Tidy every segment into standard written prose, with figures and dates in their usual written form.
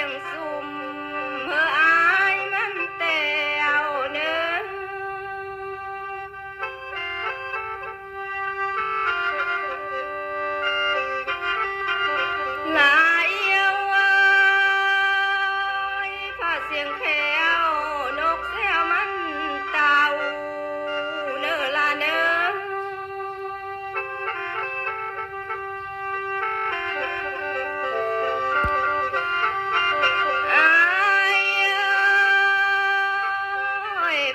สียงซุ่มเฮออายมันแตวเนื้อหลายเอ้ยผ้าเสียงแขวนกแซวมันเต่าเนื้อละเนื้อ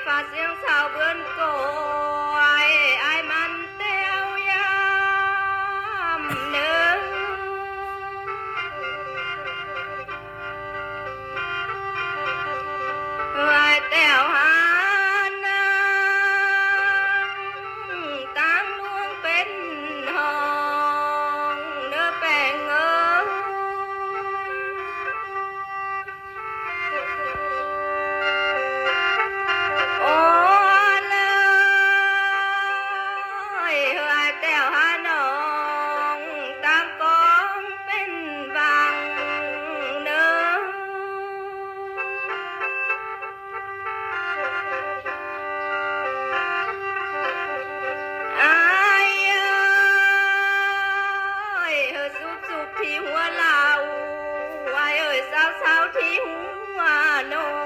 ฝาเสียงสาวเบิ้นโกยไอ้มันเตียวยามเนื้อไอ้เตียวหานางตั้งลวงเป็นห้องเนื้อแป้งโอ้เลยเฮ้ยแต้วหาน้องตามกองเป็นวังเนื้ออายเอ้ยเฮ้ยสุบที่หัวเราไอ้เอ้ยสาวที่หัวโน